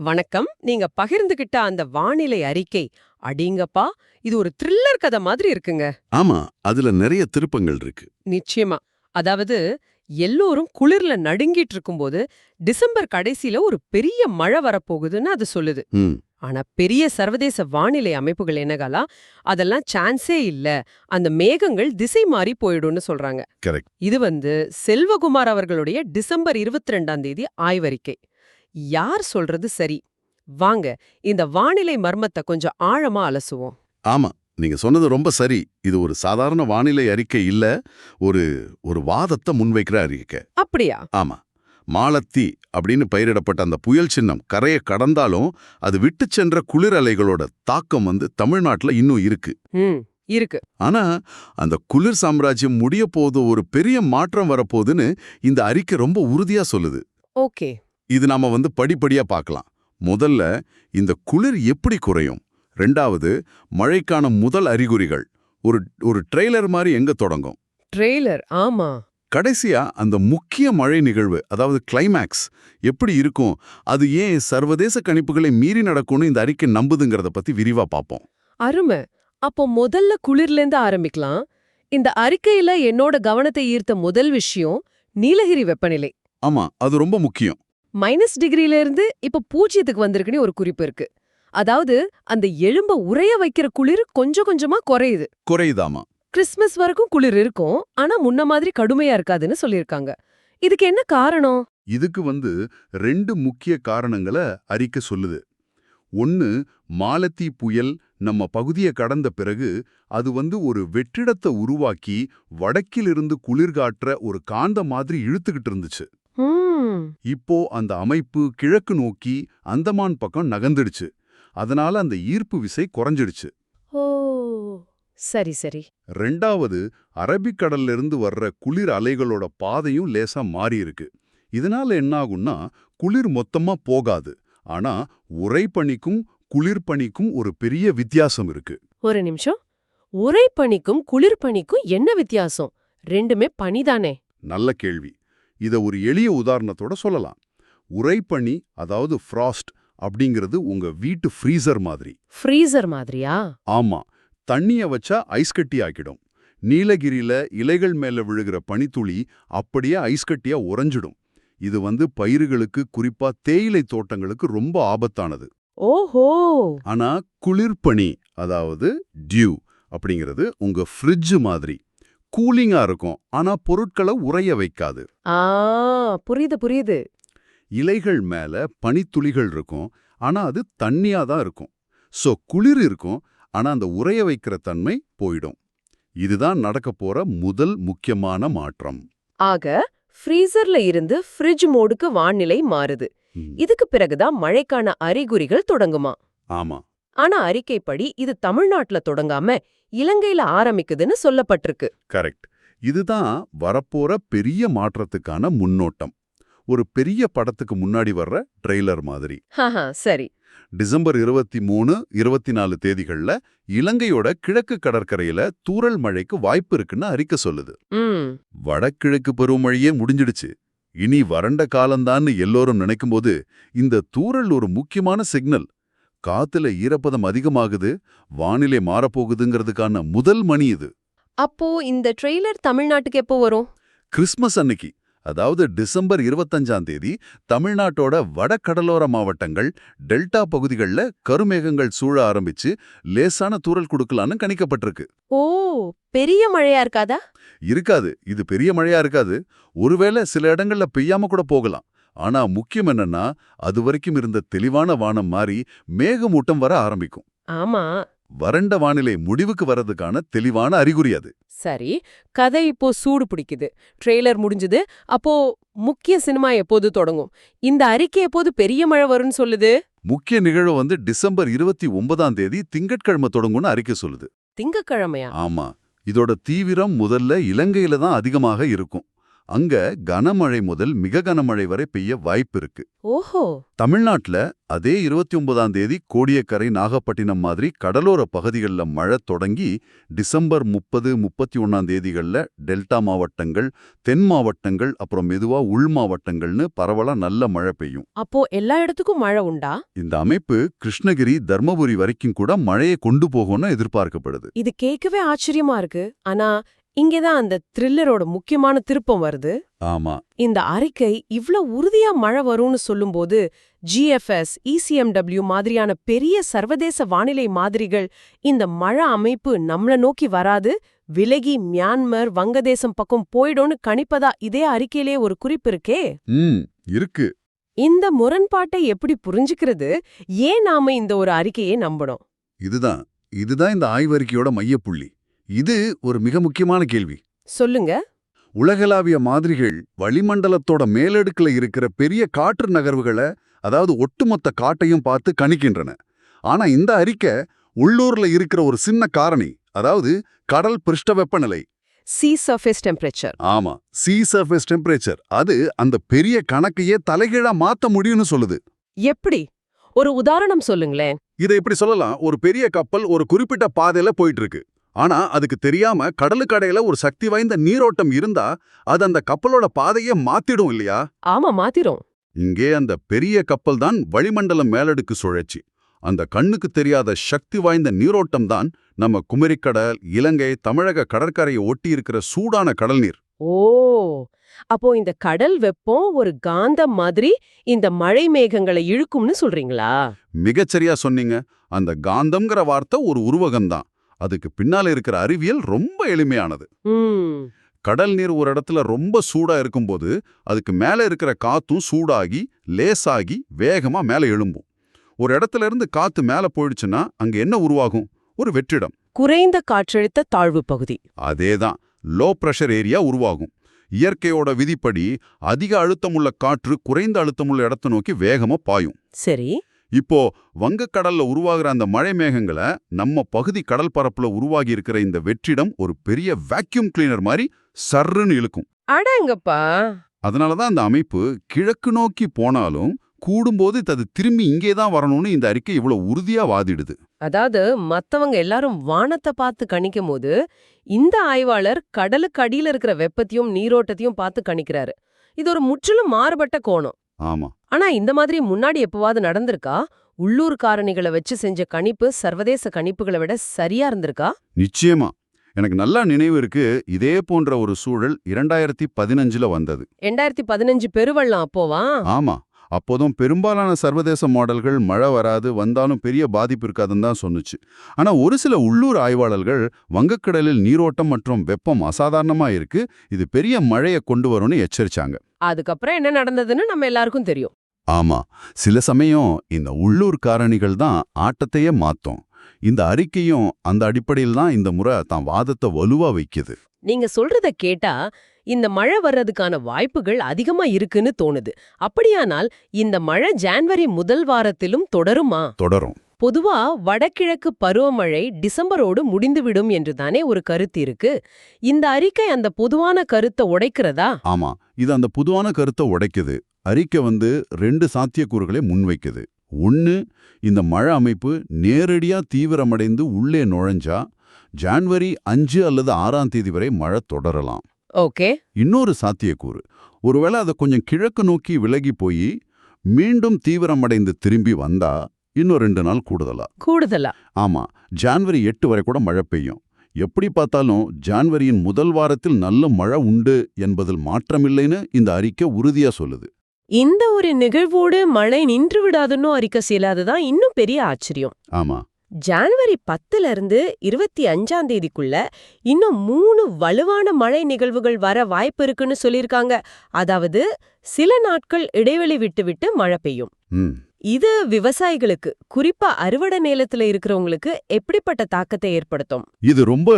வணக்கம். நீங்க பகிர்ந்துகிட்ட அந்த வானிலை அறிக்கை, அடேங்கப்பா, இது ஒரு த்ரில்லர் கதை மாதிரி இருக்குங்க. ஆமா, அதுல நிறைய திருப்பங்கள் இருக்கு. நிச்சயமா. அதாவது எல்லோரும் குளிர்ல நடுங்கிட்டு இருக்கும்போது டிசம்பர் கடைசியில ஒரு பெரிய மழை வரப்போகுதுன்னு அது சொல்லுது. ம். ஆனா பெரிய சர்வதேச வானிலை அமைப்புகள் என்னகாலா, அதெல்லாம் சான்ஸே இல்ல, அந்த மேகங்கள் திசை மாறி போயிடும்னு சொல்றாங்க. கரெக்ட். இது செல்வகுமார் அவர்களுடைய டிசம்பர் 22ஆம் தேதி ஆய்வறிக்கை. யார் சொல்றது சரி? வாங்க இந்த வானிலை மர்மத்தை கொஞ்சம் ஆழமா அலசுவோம். ஆமா, நீங்க சொன்னது ரொம்ப சரி. இது ஒரு சாதாரண வானிலை அறிக்கை இல்ல, ஒரு ஒரு வாதத்தை முன்வைக்கிற அறிக்கை. அப்படியா? ஆமா. மாலத்தி அப்படின்னு பெயரிடப்பட்ட அந்த புயல் சின்னம் கரையை கடந்தாலும் அது விட்டு சென்ற குளிர் அலைகளோட தாக்கம் தமிழ்நாட்டுல இன்னும் இருக்கு. இருக்கு. ஆனா அந்த குளிர் சாம்ராஜ்யம் முடிய போது ஒரு பெரிய மாற்றம் வரப்போகுதுன்னு இந்த அறிக்கை ரொம்ப உறுதியா சொல்லுது. ஓகே. இது நாம படிப்படியா பார்க்கலாம். முதல்ல இந்த குளிர் எப்படி குறையும், ரெண்டாவது மழைக்கான முதல் அறிகுறிகள், ஒரு ஒரு ட்ரெய்லர் மாதிரி எங்க தொடங்கும், ட்ரெய்லர். ஆமா. கடைசியா அந்த முக்கிய மழை நிகழ்வு, அதாவது கிளைமேக்ஸ் எப்படி இருக்கும், அது ஏன் சர்வதேச கணிப்புகளை மீறி நடக்கும்னு இந்த அறிக்கை நம்புதுங்கிறத பத்தி விரிவா பார்ப்போம். அருமை. அப்போ முதல்ல குளிர்லேருந்து ஆரம்பிக்கலாம். இந்த அறிக்கையில என்னோட கவனத்தை ஈர்த்த முதல் விஷயம் நீலகிரி வெப்பநிலை. ஆமா, அது ரொம்ப முக்கியம். -டிகிரில இருந்து இப்ப 0க்கு வந்திருக்குன்னு ஒரு குறிப்பு இருக்கு. அதாவது அந்த எலும்ப உறைய வைக்கிற குளிர் கொஞ்சம் கொஞ்சமா குறையுது. குறையுதாமா. கிறிஸ்மஸ் வரைக்கும் குளிர் இருக்கும், ஆனா முன்ன மாதிரி கடுமையா இருக்காதுன்னு சொல்லிருக்காங்க. இதுக்கு என்ன காரணம்? இதுக்கு ரெண்டு முக்கிய காரணங்களை அறிக்கை சொல்லுது. ஒன்னு, மாலத்தி புயல் நம்ம பகுதியை கடந்த பிறகு அது ஒரு வெற்றிடத்தை உருவாக்கி வடக்கிலிருந்து குளிர்காற்ற ஒரு காந்த மாதிரி இழுத்துக்கிட்டு இருந்துச்சு. இப்போ அந்த அமைப்பு கிழக்கு நோக்கி அந்தமான் பக்கம் நகர்ந்துடுச்சு. அதனால அந்த ஈர்ப்பு விசை குறைஞ்சிடுச்சு. ஓ, சரி சரி. ரெண்டாவது, அரபிக்கடல்ல இருந்து வர்ற குளிர் அலைகளோட பாதையும் லேசா மாறி இருக்கு. இதனால என்னாகும்னா குளிர் மொத்தமா போகாது, ஆனா உறைபனிக்கும் குளிர்பனிக்கும் ஒரு பெரிய வித்தியாசம் இருக்கு. ஒரு நிமிஷம். உறைபனிக்கும் குளிர்பனிக்கும் என்ன வித்தியாசம்? ரெண்டுமே பனிதானே? நல்ல கேள்வி. இத ஒரு எளிய உதாரணத்தோட சொல்லலாம். உறைபனி, அதாவது ஃப்ராஸ்ட் அப்படிங்கிறது உங்க வீட்டு ஃப்ரீசர் மாதிரி. ஃப்ரீசர் மாதிரியா? ஆமா, தண்ணிய வச்சா ஐஸ் கட்டி ஆக்கிடும். நீலகிரியில இலைகள் மேல விழுகிற பனித்துளி அப்படியே ஐஸ் கட்டியா உறைஞ்சிடும். இது பயிர்களுக்கு, குறிப்பா தேயிலை தோட்டங்களுக்கு ரொம்ப ஆபத்தானது. ஓஹோ. ஆனா குளிர்பனி, அதாவது டியூ அப்படிங்கிறது உங்க ஃப்ரிட்ஜ் மாதிரி கூலிங்கா இருக்கும், ஆனா பொருட்களை உறைய வைக்காது. புரியுது புரியுது. இலைகள் மேல பனித்துளிகள் இருக்கும், ஆனா அது தண்ணியா தான் இருக்கும். சோ குளிர் இருக்கும், ஆனா அந்த உறைய வைக்கிற தன்மை போயிடும். இதுதான் நடக்க போற முதல் முக்கியமான மாற்றம். ஆக ஃப்ரீசர்ல இருந்து ஃப்ரிட்ஜ் மோடுக்கு வானிலை மாறுது. இதுக்கு பிறகுதான் மழைக்கான அறிகுறிகள் தொடங்குமா? ஆமா. ஆனா அறிக்கைப்படி இது தமிழ்நாட்டுல தொடங்காம இலங்கையில ஆரம்பிக்குதுன்னு சொல்லப்பட்டிருக்கு. கரெக்ட். இதுதான் வரப்போற பெரிய மாற்றத்துக்கான முன்னோட்டம். ஒரு பெரிய படத்துக்கு முன்னாடி வர்ற ட்ரெய்லர் மாதிரி. சரி. டிசம்பர் 23, 24 தேதிகள்ல இலங்கையோட கிழக்கு கடற்கரையில தூறல் மழைக்கு வாய்ப்பு இருக்குன்னு அறிக்கை சொல்லுது. வடகிழக்கு பருவமழையே முடிஞ்சிடுச்சு, இனி வறண்ட காலம்தான்னு எல்லோரும் நினைக்கும்போது இந்த தூறல் ஒரு முக்கியமான சிக்னல். காத்துல ஈரப்பதம் அதிகமாகுது, வானிலை மாறப்போகுதுங்கிறதுக்கான முதல் மணி இது. அப்போ இந்த ட்ரெய்லர் தமிழ்நாட்டுக்கு எப்போ வரும்? கிறிஸ்மஸ் அன்னைக்கு, அதாவது டிசம்பர் 25ஆம் தேதி தமிழ்நாட்டோட வடகடலோர மாவட்டங்கள், டெல்டா பகுதிகளில் கருமேகங்கள் சூழ ஆரம்பிச்சு லேசான தூறல் கொடுக்கலான்னு கணிக்கப்பட்டிருக்கு. ஓ, பெரிய மழையா இருக்காதா? இருக்காது, இது பெரிய மழையா இருக்காது. ஒருவேளை சில இடங்கள்ல பெய்யாம கூட போகலாம். ஆனா முக்கியம் என்னன்னா, அது வரைக்கும் இருந்த தெளிவான வானம் மாறி மேகமூட்டம் வர ஆரம்பிக்கும். ஆமா. வறண்ட வானிலை முடிவுக்கு வர்றதுக்கான தெளிவான அறிகுறி அது. சரி, கதை இப்போ சூடு பிடிக்குது. ட்ரெய்லர் முடிஞ்சது. அப்போ முக்கிய சினிமா எப்போது தொடங்கும்? இந்த அறிக்கை எப்போது பெரிய மழை வரும்னு சொல்லுது? முக்கிய நிகழ்வு டிசம்பர் 29ஆம் தேதி திங்கட்கிழமை தொடங்கும்னு அறிக்கை சொல்லுது. திங்கக்கிழமையா? ஆமா, இதோட தீவிரம் முதல்ல இலங்கையில தான் அதிகமாக இருக்கும். அங்க கனமழை முதல் மிக கனமழை வரை பெய்ய வாய்ப்பு இருக்கு. ஓஹோ. தமிழ்நாட்டுல அதே 29ஆம் தேதி கோடியக்கரை நாகப்பட்டினம் மாதிரி கடலோர பகுதிகளில் மழை தொடங்கி டிசம்பர் 30, 31ஆம் தேதிகளில் டெல்டா மாவட்டங்கள், தென் மாவட்டங்கள், அப்புறம் மெதுவா உள் மாவட்டங்கள்னு பரவலா நல்ல மழை பெய்யும். அப்போ எல்லா இடத்துக்கும் மழை உண்டா? இந்த அமைப்பு கிருஷ்ணகிரி, தர்மபுரி வரைக்கும் கூட மழையை கொண்டு போகும்னு எதிர்பார்க்கப்படுது. இது கேட்கவே ஆச்சரியமா இருக்கு. ஆனா இங்கதான் அந்த த்ரில்லரோட முக்கியமான திருப்பம் வருது. ஆமா, இந்த அறிக்கை இவ்ளோ உறுதியா மழை வரும்னு சொல்லும்போது GFS, ECMW மாதிரியான பெரிய சர்வதேச வானிலை மாதிரிகள் இந்த மழை அமைப்பு நம்மள நோக்கி வராது, விலகி மியான்மர், வங்கதேசம் பக்கம் போயிடும்னு கணிப்பதா இதே அறிக்கையிலே ஒரு குறிப்பு இருக்கே. இருக்கு. இந்த முரண்பாட்டை எப்படி புரிஞ்சுக்கிறது? ஏன் நாம இந்த ஒரு அறிக்கையை நம்பணும்? இதுதான் இந்த ஆய்வறிக்கையோட மையப்புள்ளி. இது ஒரு மிக முக்கியமான கேள்வி. சொல்லுங்க. உலகளாவிய மாதிரிகள் வளிமண்டலத்தோட மேலடுக்குல இருக்கிற பெரிய காற்று நகர்வுகளை, அதாவது ஒட்டுமொத்த காட்டையும் பார்த்து கணிக்கின்றன. ஆனா இந்த அறிக்கை உள்ளூர்ல இருக்கிற ஒரு சின்ன காரணி, அதாவது கடல் பிருஷ்ட வெப்பநிலை. Sea surface temperature. ஆமா, sea surface temperature. அது அந்த பெரிய கணக்கையே தலைகீழா மாத்த முடியும்னு சொல்லுது. எப்படி? ஒரு உதாரணம் சொல்லுங்களேன். இதை இப்படி சொல்லலாம். ஒரு பெரிய கப்பல் ஒரு குறிப்பிட்ட பாதையில போயிட்டு இருக்கு. ஆனா அதுக்கு தெரியாம கடலுக்கடையில ஒரு சக்தி வாய்ந்த நீரோட்டம் இருந்தா அது அந்த கப்பலோட பாதையே மாத்திடும் இல்லையா? ஆமா, மாத்திரும். இங்கே அந்த பெரிய கப்பல் தான் வளிமண்டலம் மேலடுக்கு சுழற்சி. அந்த கண்ணுக்கு தெரியாத சக்தி வாய்ந்த நீரோட்டம் தான் நம்ம குமரிக்கடல், இலங்கை, தமிழக கடற்கரையை ஒட்டி இருக்கிற சூடான கடல் நீர். ஓ, அப்போ இந்த கடல் வெப்பம் ஒரு காந்தம் மாதிரி இந்த மழை மேகங்களை இழுக்கும்னு சொல்றீங்களா? மிகச்சரியா சொன்னீங்க. அந்த காந்தம்ங்கிற வார்த்தை ஒரு உருவகம்தான். அதுக்கு பின்னால இருக்கிற அறிவியல் ரொம்ப எளிமையானது. கடல் நீர் ஒரு இடத்துல ரொம்ப சூடா இருக்கும்போது அதுக்கு மேல இருக்கிற காத்தும் சூடாகி லேசாகி வேகமா மேல எழும்பும். ஒரு இடத்துல இருந்து காத்து மேல போயிடுச்சுன்னா அங்க என்ன உருவாகும்? ஒரு வெற்றிடம், குறைந்த காற்றழுத்த தாழ்வு பகுதி. அதேதான், லோ பிரஷர் ஏரியா உருவாகும். இயற்கையோட விதிப்படி அதிக அழுத்தமுள்ள காற்று குறைந்த அழுத்தமுள்ள இடத்தை நோக்கி வேகமா பாயும். சரி. இப்போ வங்கக்கடல்ல உருவாகிற அந்த மழை மேகங்களை நம்ம பகுதி கடல் பரப்புல உருவாகி இருக்கிற இந்த வெற்றிடம் ஒரு பெரிய வேக்யூம் கிளீனர் மாதிரி சர்ருன்னு இழுக்கும். அடங்கப்பா. அதனாலதான் அந்த அமைப்பு கிழக்கு நோக்கி போனாலும் கூடும்போது அது திரும்பி இங்கேதான் வரணும்னு இந்த அறிக்கை இவ்வளவு உறுதியா வாதிடுது. அதாவது மத்தவங்க எல்லாரும் வானத்தை பார்த்து கணிக்கும் போது இந்த ஆய்வாளர் கடலுக்கு அடியில இருக்கிற வெப்பத்தையும் நீரோட்டத்தையும் பார்த்து கணிக்கிறாரு. இது ஒரு முற்றிலும் மாறுபட்ட கோணம். ஆமா. ஆனா இந்த மாதிரி முன்னாடி எப்பவாவது நடந்திருக்கா? உள்ளூர் காரணிகளை வச்சு செஞ்ச கணிப்பு சர்வதேச கணிப்புகளை விட சரியா இருந்திருக்கா? நிச்சயமா. எனக்கு நல்லா நினைவு இருக்கு. இதே போன்ற ஒரு சூழல் 2015ல வந்தது. 2015 பெருவெள்ளம் அப்போவா? ஆமா. அப்போதும் பெரும்பாலான சர்வதேச மாடல்கள் மழை வராது, வந்தாலும் பெரிய பாதிப்பு இருக்காதுன்னு தான் சொன்னுச்சு. ஆனா ஒரு சில உள்ளூர் ஆய்வாளர்கள் வங்கக்கடலில் நீரோட்டம் மற்றும் வெப்பம் அசாதாரணமா இருக்கு, இது பெரிய மழையை கொண்டு வரும்னு எச்சரிச்சாங்க. அதுக்கப்புறம் என்ன நடந்ததுன்னு நம்ம எல்லாருக்கும் தெரியும். ஆமா, சில சமயம் இந்த உள்ளூர் காரணிகள் தான் ஆட்டத்தையே மாத்தும். இந்த அறிக்கையும் அந்த அடிப்படையில் தான் இந்த முறை தான் வாதத்தை வலுவா வைக்குது. நீங்க சொல்றத கேட்டா இந்த மழை வர்றதுக்கான வாய்ப்புகள் அதிகமா இருக்குன்னு தோணுது. அப்படியானால் இந்த மழை ஜான்வரி முதல் வாரத்திலும் தொடருமா? தொடரும். பொதுவா வடகிழக்கு பருவமழை டிசம்பரோடு முடிந்துவிடும் என்று தானே ஒரு கருத்து இருக்கு. இந்த அறிக்கை அந்த பொதுவான கருத்தை உடைக்கிறதா? ஆமா, இது அந்த பொதுவான கருத்தை உடைக்குது. அறிக்கை 2 சாத்தியக்கூறுகளை முன்வைக்குது. ஒன்னு, இந்த மழை அமைப்பு நேரடியா தீவிரமடைந்து உள்ளே நுழைஞ்சா ஜான்வரி 5 அல்லது 6ஆம் தேதி வரை மழை தொடரலாம். ஓகே. இன்னொரு சாத்தியக்கூறு, ஒருவேளை அதை கொஞ்சம் கிழக்கு நோக்கி விலகி போய் மீண்டும் தீவிரமடைந்து திரும்பி வந்தா இன்னும் 2 நாள் கூடுதலா. ஆமா, ஜான்வரி 8 வரை கூட மழை பெய்யும். எப்படி பார்த்தாலும் ஜான்வரியின் முதல் வாரத்தில் நல்ல மழை உண்டு என்பதில் மாற்றமில்லைன்னு இந்த அறிக்கை உறுதியா சொல்லுது. இந்த ஒரு நிகழ்வோடு மழை நின்று விடாதுன்னு அறிக்கை செய்யாததான் இன்னும் பெரிய ஆச்சரியம். ஆமா, ஜான்வரி 10ல இருந்து 25ஆம் தேதிக்குள்ள இன்னும் 3 வலுவான மழை நிகழ்வுகள் வர வாய்ப்பு இருக்குன்னு சொல்லியிருக்காங்க. அதாவது சில நாட்கள் இடைவெளி விட்டு மழை பெய்யும். இது விவசாயிகளுக்கு, குறிப்பா அறுவடை நிலத்துல இருக்கிறவங்களுக்கு எப்படிப்பட்ட தாக்கத்தை ஏற்படுத்தும்? இது ரொம்ப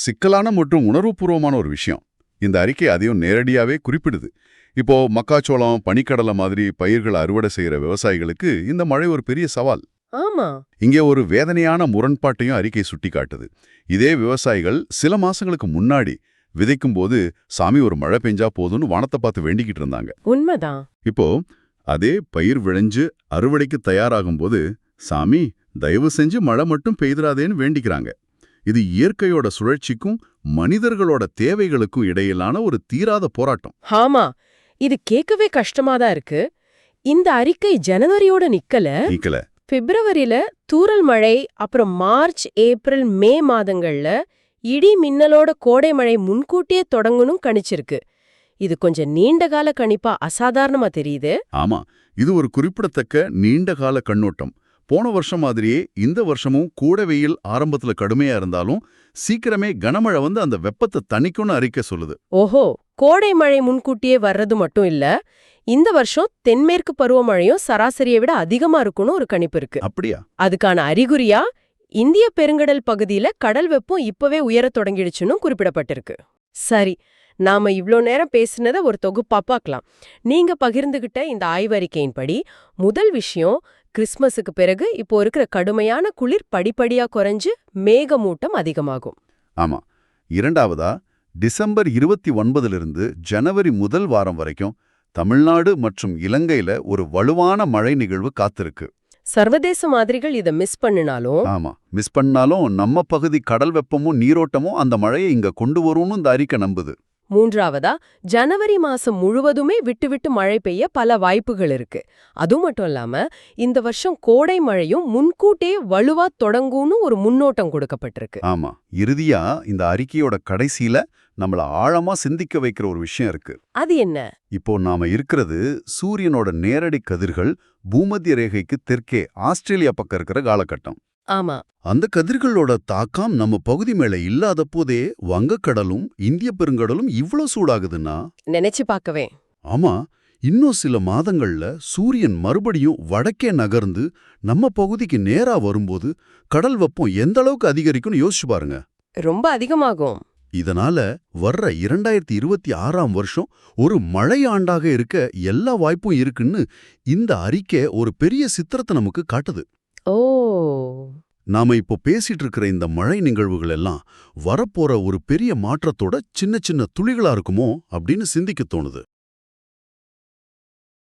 சிக்கலான மற்றும் உணர்வுபூர்வமான ஒரு விஷயம். இந்த அறிக்கை அதையும் நேரடியாவே குறிப்பிடுது. இப்போ மக்காச்சோளம், பனிக்கடலை மாதிரி பயிர்களை அறுவடை செய்யற விவசாயிகளுக்கு இந்த மழை ஒரு பெரிய சவால். ஆமா. இங்கே ஒரு வேதனையான முரண்பாட்டையும் அறிக்கை சுட்டி காட்டுது. இதே விவசாயிகள் சில மாசங்களுக்கு முன்னாடி விதைக்கும்போது சாமி ஒரு மழை பெஞ்சா போதும்னு வானத்தை பார்த்து வேண்டிக்கிட்டு இருந்தாங்க. உண்மைதான். இப்போ அதே பயிர் விளைஞ்சு அறுவடைக்கு தயாராகும்போது சாமி தயவு செஞ்சு மழை மட்டும் பெய்திராதேன்னு வேண்டிக்கிறாங்க. இது இயற்கையோட சுழற்சிக்கும் மனிதர்களோட தேவைகளுக்கும் இடையிலான ஒரு தீராத போராட்டம். ஆமா, இது கேட்கவே கஷ்டமாதான் இருக்கு. இந்த அறிக்கை ஜனவரியோட நிக்கல. பிப்ரவரியில தூறல் மழை, அப்புறம் மார்ச், ஏப்ரல், மே மாதங்கள்ல இடி மின்னலோட கோடை மழை முன்கூட்டியே தொடங்கணும் கணிச்சிருக்கு. இது கொஞ்சம் நீண்டகால கணிப்பா அசாதாரணமா தெரியுது. ஆமா, இது ஒரு குறிப்பிடத்தக்க நீண்டகால கண்ணோட்டம். போன வருஷம் மாதிரியே இந்த வருஷமும் கூட வெயில் ஆரம்பத்துல கடுமையா இருந்தாலும் சீக்கிரமே கனமழை வந்து அந்த வெப்பத்தை தணிக்கும்னு அறிக்கை சொல்லுது. ஓஹோ, கோடை மழை முன்கூட்டியே வர்றது மட்டும் இல்ல, இந்த வருஷம் தென்மேற்கு பருவமழையும் சராசரியை விட அதிகமா இருக்கும்னு ஒரு கணிப்பு இருக்கு. அப்படியா? அதுக்கான அறிகுறியா இந்திய பெருங்கடல் பகுதியில கடல் வெப்பம் இப்பவே உயரத் தொடங்கிடுச்சுன்னு குறிப்பிடப்பட்டிருக்கு. சரி, நாம இவ்ளோ நேரம் பேசினத ஒரு தொகுப்பா பார்க்கலாம். நீங்க பகிர்ந்துகிட்ட இந்த ஆய்வறிக்கையின்படி முதல் விஷயம், கிறிஸ்மஸுக்கு பிறகு இப்போ இருக்கிற கடுமையான குளிர் படிப்படியா குறைஞ்சு மேகமூட்டம் அதிகமாகும். ஆமா. இரண்டாவதா, டிசம்பர் 29 ஜனவரி முதல் வாரம் வரைக்கும் தமிழ்நாடு மற்றும் இலங்கையில ஒரு வலுவான மழை நிகழ்வு காத்திருக்கு. சர்வதேச மாதிரிகள் இதை மிஸ் பண்ணினாலும் ஆமா, மிஸ் பண்ணாலும் நம்ம பகுதி கடல் வெப்பமும் நீரோட்டமும் அந்த மழையை இங்க கொண்டு வரும்னு இந்த அறிக்கை நம்புது. மூன்றாவதா, ஜனவரி மாசம் முழுவதுமே விட்டு விட்டு மழை பெய்ய பல வாய்ப்புகள் இருக்கு. அது மட்டும் இல்லாம இந்த வருஷம் கோடை மழையும் முன்கூட்டே வலுவா தொடங்கும்னு ஒரு முன்னோட்டம் கொடுக்கப்பட்டிருக்கு. ஆமா, இறுதியா இந்த அறிக்கையோட கடைசியில நம்மள ஆழமா சிந்திக்க வைக்கிற ஒரு விஷயம் இருக்கு. அது என்ன? இப்போ நாம இருக்கிறது சூரியனோட நேரடி கதிர்கள் பூமத்திய ரேகைக்கு தெற்கே ஆஸ்திரேலியா பக்கம் இருக்கிற காலகட்டம். ஆமா, அந்த கதிர்களோட தாக்கம் நம்ம பகுதி மேல இல்லாத போதே வங்கக்கடலும் இந்திய பெருங்கடலும் இவ்ளோ சூடாகுதுன்னா நினைச்சு பார்க்கவே. ஆமா, இன்னும் சில மாதங்கள்ல சூரியன் மறுபடியும் வடக்கே நகர்ந்து நம்ம பகுதிக்கு நேரா வரும்போது கடல் வெப்பம் எந்த அளவுக்கு அதிகரிக்கும்னு யோசிச்சு பாருங்க. ரொம்ப அதிகமாகும். இதனால வர்ற 2026ஆம் வருஷம் ஒரு மழை ஆண்டாக இருக்க எல்லா வாய்ப்பும் இருக்குன்னு இந்த அறிக்கை ஒரு பெரிய சித்திரத்தை நமக்கு காட்டுது. ஓ, நாம இப்போ பேசிட்டு இருக்கிற இந்த மழை நிகழ்வுகள் எல்லாம் வரப்போற ஒரு பெரிய மாற்றத்தோட சின்ன சின்ன துளிகளா இருக்குமோ அப்படின்னு சிந்திக்க தோணுது.